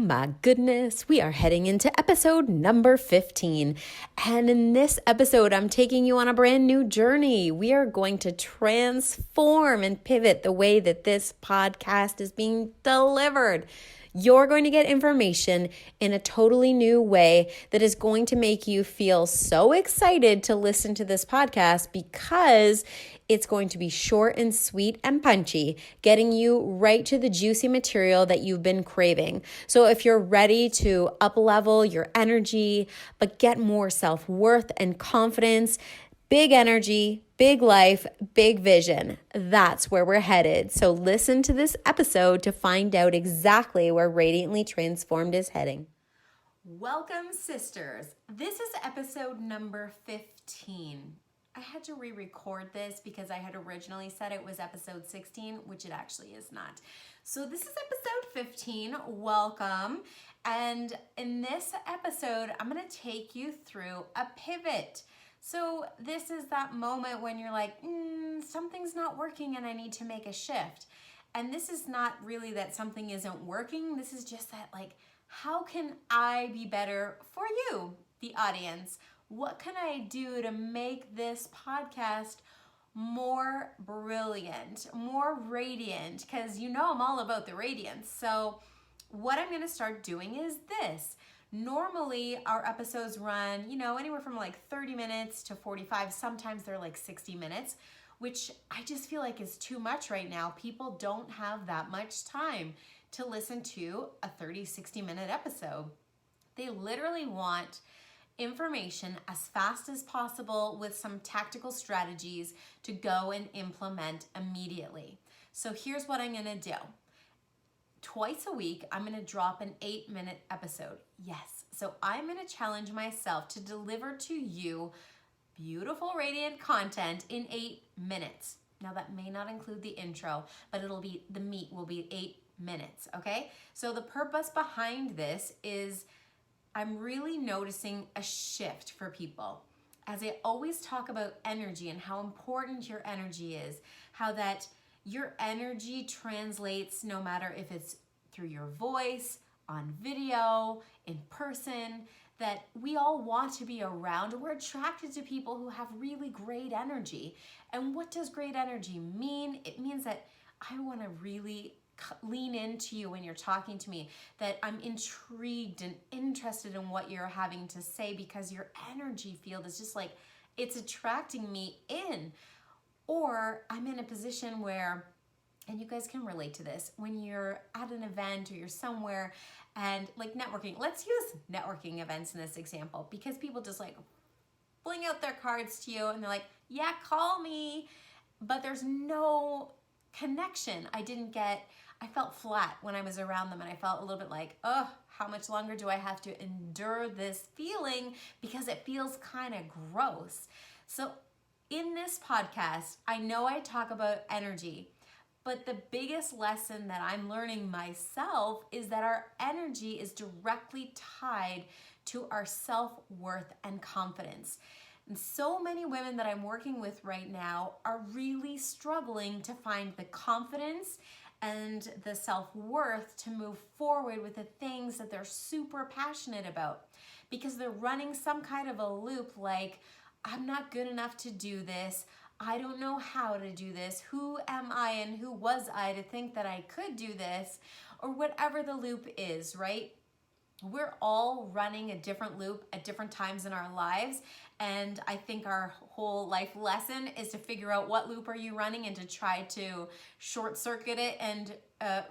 My goodness, we are heading into episode number 15. And in this episode, I'm taking you on a brand new journey. We are going to transform and pivot the way that this podcast is being delivered. You're going to get information in a totally new way that is going to make you feel so excited to listen to this podcast because it's going to be short and sweet and punchy, getting you right to the juicy material that you've been craving. So if you're ready to up-level your energy, but get more self-worth and confidence, big energy, big life, big vision. That's where we're headed. So listen to this episode to find out exactly where Radiantly Transformed is heading. Welcome, sisters. This is episode number 15. I had to re-record this because I had originally said it was episode 16, which it actually is not. So this is episode 15. Welcome. And in this episode, I'm going to take you through a pivot. So this is that moment when you're like, something's not working and I need to make a shift. And this is not really that something isn't working. This is just that, like, how can I be better for you, the audience? What can I do to make this podcast more brilliant, more radiant? Because you know I'm all about the radiance. So what I'm going to start doing is this. Normally, our episodes run, anywhere from like 30 minutes to 45. Sometimes they're like 60 minutes, which I just feel like is too much right now. People don't have that much time to listen to a 30, 60-minute episode. They literally want information as fast as possible with some tactical strategies to go and implement immediately. So here's what I'm going to do. Twice a week, I'm going to drop an 8-minute episode. Yes. So I'm going to challenge myself to deliver to you beautiful, radiant content in 8 minutes. Now that may not include the intro, but the meat will be 8 minutes. Okay. So the purpose behind this is I'm really noticing a shift for people. As I always talk about energy and how important your energy is, how that your energy translates no matter if it's through your voice, on video, in person, that we all want to be around. We're attracted to people who have really great energy. And what does great energy mean? It means that I want to really lean into you when you're talking to me, that I'm intrigued and interested in what you're having to say because your energy field is just like, it's attracting me in. Or I'm in a position where, and you guys can relate to this, when you're at an event or you're somewhere and like networking, let's use networking events in this example because people just like fling out their cards to you and they're like, yeah, call me. But there's no connection. I felt flat when I was around them and I felt a little bit like, how much longer do I have to endure this feeling because it feels kind of gross. So in this podcast, I know I talk about energy, but the biggest lesson that I'm learning myself is that our energy is directly tied to our self-worth and confidence. And so many women that I'm working with right now are really struggling to find the confidence and the self-worth to move forward with the things that they're super passionate about because they're running some kind of a loop like, I'm not good enough to do this. I don't know how to do this. Who am I and who was I to think that I could do this? Or whatever the loop is, right? We're all running a different loop at different times in our lives. And I think our whole life lesson is to figure out what loop are you running and to try to short circuit it and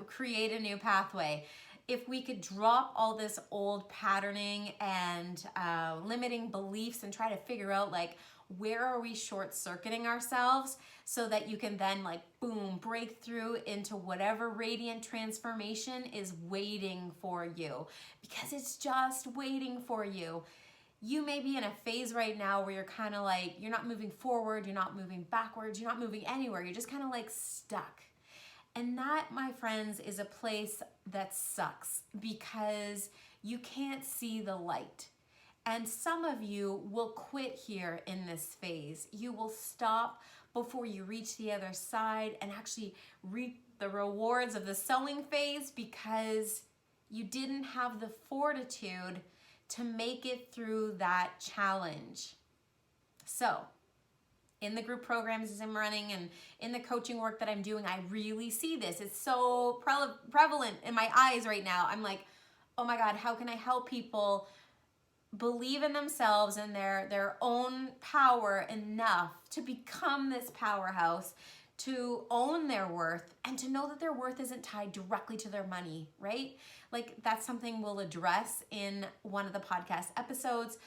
create a new pathway. If we could drop all this old patterning and limiting beliefs and try to figure out like, where are we short circuiting ourselves so that you can then like, boom, break through into whatever radiant transformation is waiting for you because it's just waiting for you. You may be in a phase right now where you're kind of like, you're not moving forward, you're not moving backwards, you're not moving anywhere. You're just kind of like stuck. And that, my friends, is a place that sucks because you can't see the light. And some of you will quit here in this phase. You will stop before you reach the other side and actually reap the rewards of the sowing phase because You didn't have the fortitude to make it through that challenge. So, in the group programs I'm running and in the coaching work that I'm doing, I really see this. It's so prevalent in my eyes right now. I'm like, oh my God, how can I help people believe in themselves and their own power enough to become this powerhouse, to own their worth, and to know that their worth isn't tied directly to their money, right? Like, that's something we'll address in one of the podcast episodes,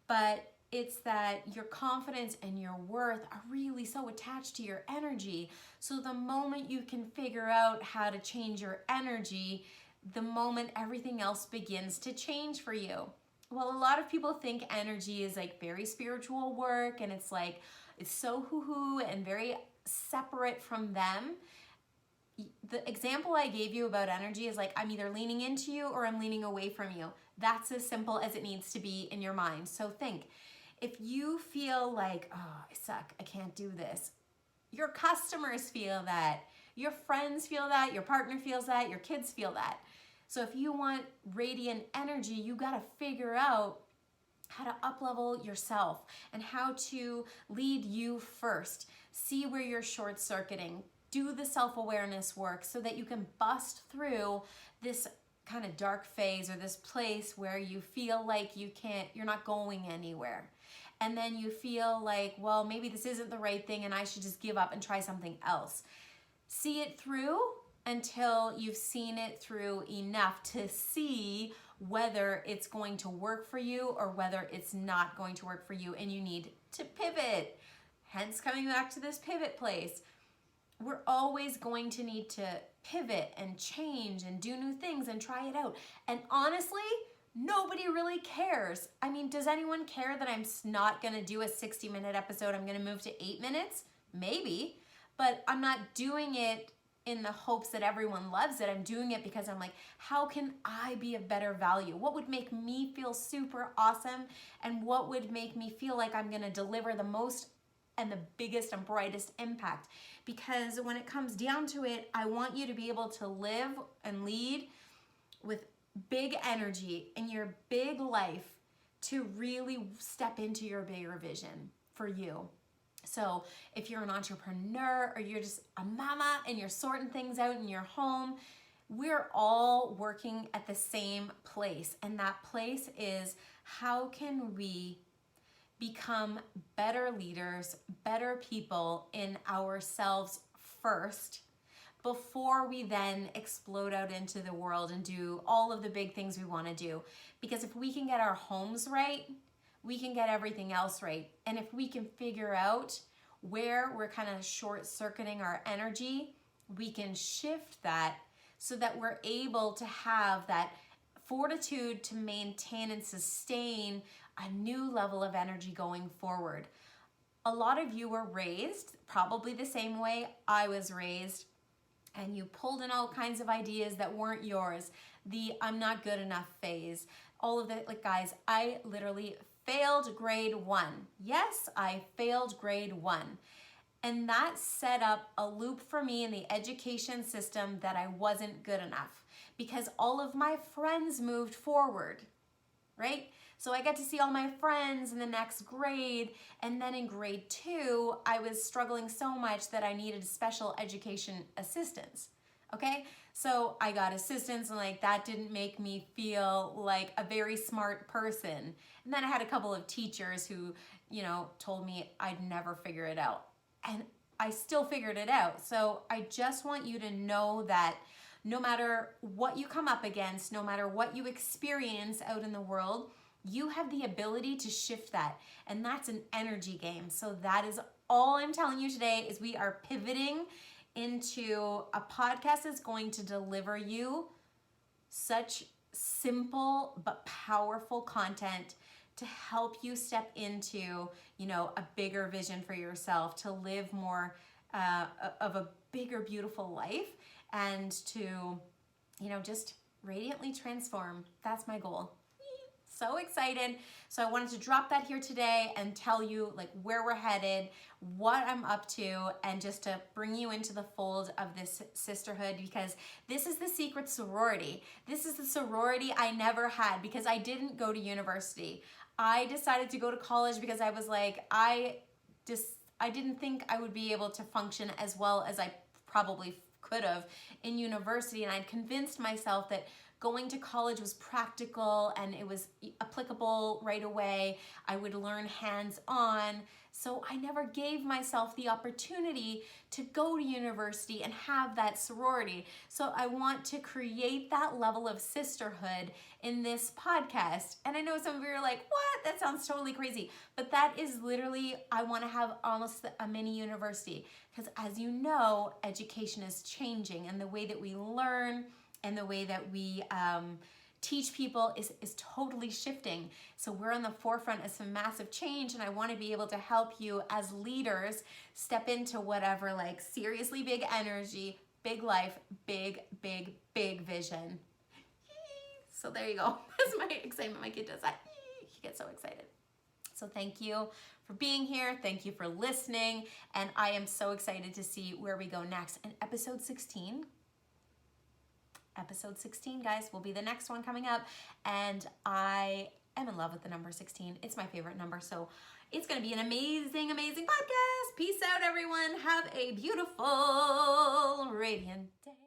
but it's that your confidence and your worth are really so attached to your energy. So the moment you can figure out how to change your energy, the moment everything else begins to change for you. Well, a lot of people think energy is like very spiritual work, and it's like, it's so hoo-hoo and very separate from them. The example I gave you about energy is like, I'm either leaning into you or I'm leaning away from you. That's as simple as it needs to be in your mind. So think, if you feel like, oh, I suck, I can't do this, your customers feel that, your friends feel that, your partner feels that, your kids feel that. So if you want radiant energy, you got to figure out how to up-level yourself and how to lead you first. See where you're short-circuiting. Do the self-awareness work so that you can bust through this kind of dark phase or this place where you feel like you're not going anywhere. And then you feel like, well, maybe this isn't the right thing and I should just give up and try something else. See it through until you've seen it through enough to see whether it's going to work for you or whether it's not going to work for you and you need to pivot. Hence coming back to this pivot place. We're always going to need to pivot and change and do new things and try it out. And honestly, nobody really cares. I mean, does anyone care that I'm not gonna do a 60-minute episode? I'm gonna move to 8 minutes? Maybe, but I'm not doing it in the hopes that everyone loves it. I'm doing it because I'm like, how can I be of better value? What would make me feel super awesome? And what would make me feel like I'm gonna deliver the most and the biggest and brightest impact? Because when it comes down to it, I want you to be able to live and lead with big energy in your big life to really step into your bigger vision for you. So if you're an entrepreneur or you're just a mama and you're sorting things out in your home, we're all working at the same place. And that place is, how can we become better leaders, better people in ourselves first, before we then explode out into the world and do all of the big things we want to do. Because if we can get our homes right, we can get everything else right. And if we can figure out where we're kind of short-circuiting our energy, we can shift that so that we're able to have that fortitude to maintain and sustain a new level of energy going forward. A lot of you were raised probably the same way I was raised, and you pulled in all kinds of ideas that weren't yours. The I'm not good enough phase. All of it, like guys, I literally failed grade 1. Yes, I failed grade 1. And that set up a loop for me in the education system that I wasn't good enough because all of my friends moved forward, right? So I got to see all my friends in the next grade, and then in grade 2, I was struggling so much that I needed special education assistance, okay? So I got assistance, and like that didn't make me feel like a very smart person. And then I had a couple of teachers who, told me I'd never figure it out. And I still figured it out. So I just want you to know that no matter what you come up against, no matter what you experience out in the world, you have the ability to shift that. And that's an energy game. So that is all I'm telling you today is we are pivoting into a podcast that's going to deliver you such simple but powerful content to help you step into, a bigger vision for yourself, to live more of a bigger, beautiful life, and to, just radiantly transform. That's my goal. so excited. So I wanted to drop that here today and tell you like where we're headed, what I'm up to, and just to bring you into the fold of this sisterhood, because this is the secret sorority. This is the sorority I never had because I didn't go to university. I decided to go to college because I was like, I didn't think I would be able to function as well as I probably could have in university, and I'd convinced myself that going to college was practical and it was applicable right away. I would learn hands-on. So I never gave myself the opportunity to go to university and have that sorority. So I want to create that level of sisterhood in this podcast. And I know some of you are like, what? That sounds totally crazy. But that is literally, I want to have almost a mini university. Because as you know, education is changing, and the way that we learn and the way that we teach people is totally shifting. So we're on the forefront of some massive change, and I want to be able to help you as leaders step into whatever, like seriously big energy, big life, big vision. So there you go. That's my excitement. My kid does that. He gets so excited. So thank you for being here. Thank you for listening. And I am so excited to see where we go next. And episode 16, guys, will be the next one coming up. And I am in love with the number 16. It's my favorite number. So it's going to be an amazing podcast. Peace out, everyone. Have a beautiful, radiant day.